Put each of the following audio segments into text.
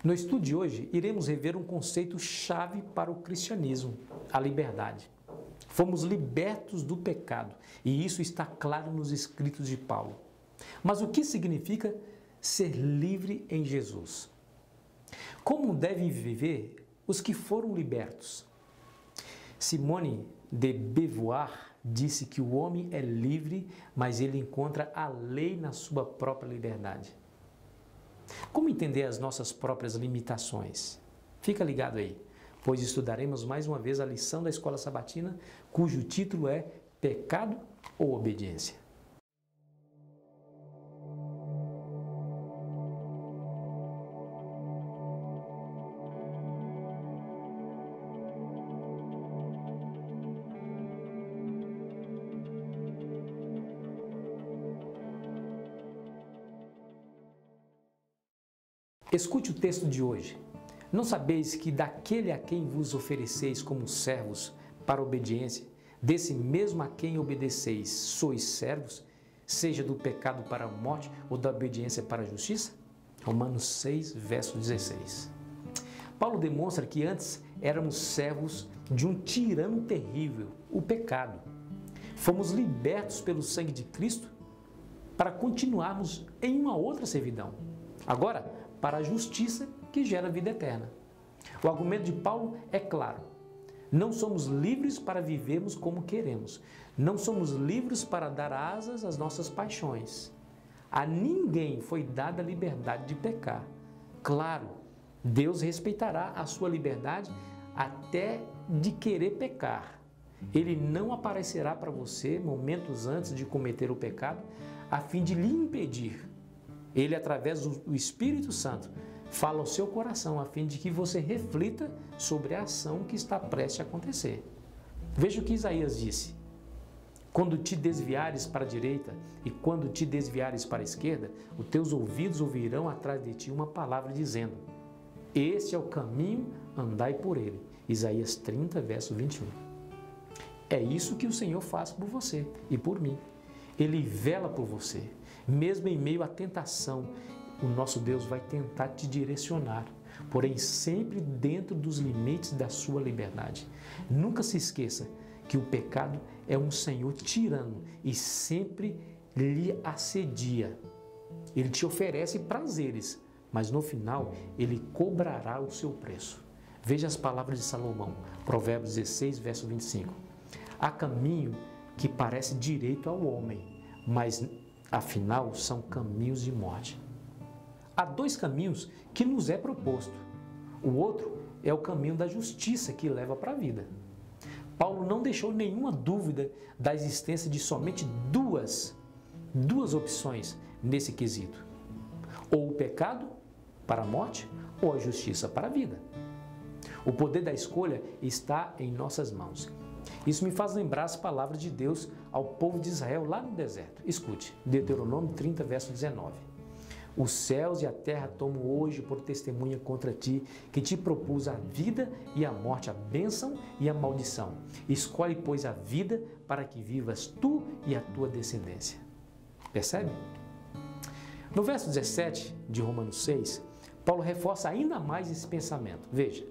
No estudo de hoje, iremos rever um conceito-chave para o cristianismo, a liberdade. Fomos libertos do pecado, e isso está claro nos escritos de Paulo. Mas o que significa ser livre em Jesus? Como devem viver os que foram libertos? Simone de Beauvoir disse que o homem é livre, mas ele encontra a lei na sua própria liberdade. Como entender as nossas próprias limitações? Fica ligado aí, pois estudaremos mais uma vez a lição da Escola Sabatina, cujo título é Pecado ou Obediência? Escute o texto de hoje. Não sabeis que daquele a quem vos ofereceis como servos para obediência, desse mesmo a quem obedeceis, sois servos, seja do pecado para a morte ou da obediência para a justiça? Romanos 6, verso 16. Paulo demonstra que antes éramos servos de um tirano terrível, o pecado. Fomos libertos pelo sangue de Cristo para continuarmos em uma outra servidão. Agora, para a justiça que gera vida eterna. O argumento de Paulo é claro. Não somos livres para vivermos como queremos. Não somos livres para dar asas às nossas paixões. A ninguém foi dada a liberdade de pecar. Claro, Deus respeitará a sua liberdade até de querer pecar. Ele não aparecerá para você momentos antes de cometer o pecado a fim de lhe impedir. Ele, através do Espírito Santo, fala ao seu coração a fim de que você reflita sobre a ação que está prestes a acontecer. Veja o que Isaías disse. Quando te desviares para a direita e quando te desviares para a esquerda, os teus ouvidos ouvirão atrás de ti uma palavra dizendo: este é o caminho, andai por ele. Isaías 30, verso 21. É isso que o Senhor faz por você e por mim. Ele vela por você. Mesmo em meio à tentação, o nosso Deus vai tentar te direcionar, porém sempre dentro dos limites da sua liberdade. Nunca se esqueça que o pecado é um senhor tirano e sempre lhe assedia. Ele te oferece prazeres, mas no final ele cobrará o seu preço. Veja as palavras de Salomão, Provérbios 16, verso 25. Há caminho que parece direito ao homem, mas afinal são caminhos de morte. Há dois caminhos que nos é proposto. O outro é o caminho da justiça que leva para a vida. Paulo não deixou nenhuma dúvida da existência de somente duas opções nesse quesito. Ou o pecado para a morte, ou a justiça para a vida. O poder da escolha está em nossas mãos. Isso me faz lembrar as palavras de Deus ao povo de Israel lá no deserto. Escute, Deuteronômio 30, verso 19. Os céus e a terra tomam hoje por testemunha contra ti, que te propus a vida e a morte, a bênção e a maldição. Escolhe, pois, a vida para que vivas tu e a tua descendência. Percebe? No verso 17 de Romanos 6, Paulo reforça ainda mais esse pensamento. Veja,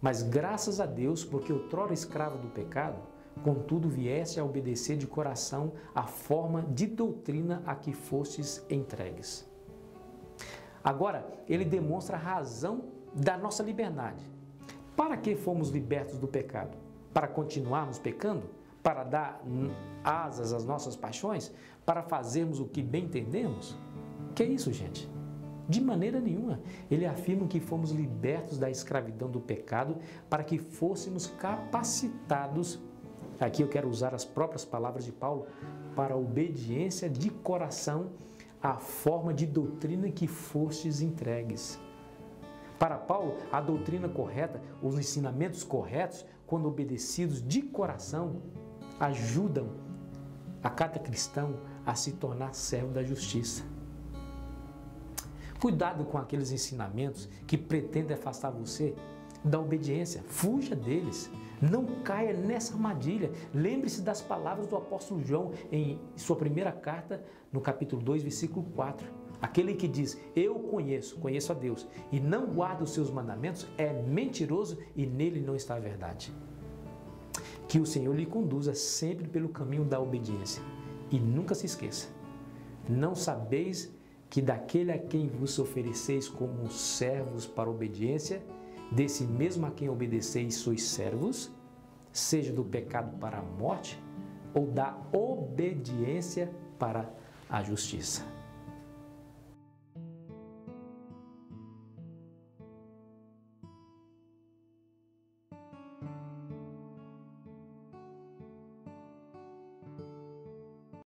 mas graças a Deus, porque outrora escravo do pecado, contudo vieste a obedecer de coração a forma de doutrina a que fostes entregues. Agora, ele demonstra a razão da nossa liberdade. Para que fomos libertos do pecado? Para continuarmos pecando? Para dar asas às nossas paixões? Para fazermos o que bem entendemos? Que é isso, gente? De maneira nenhuma. Ele afirma que fomos libertos da escravidão do pecado para que fôssemos capacitados, aqui eu quero usar as próprias palavras de Paulo, para a obediência de coração à forma de doutrina que fostes entregues. Para Paulo, a doutrina correta, os ensinamentos corretos, quando obedecidos de coração, ajudam a cada cristão a se tornar servo da justiça. Cuidado com aqueles ensinamentos que pretendem afastar você da obediência. Fuja deles. Não caia nessa armadilha. Lembre-se das palavras do apóstolo João em sua primeira carta, no capítulo 2, versículo 4. Aquele que diz, eu conheço a Deus, e não guarda os seus mandamentos, é mentiroso e nele não está a verdade. Que o Senhor lhe conduza sempre pelo caminho da obediência. E nunca se esqueça, não sabeis que daquele a quem vos ofereceis como servos para a obediência, desse mesmo a quem obedeceis sois servos, seja do pecado para a morte ou da obediência para a justiça.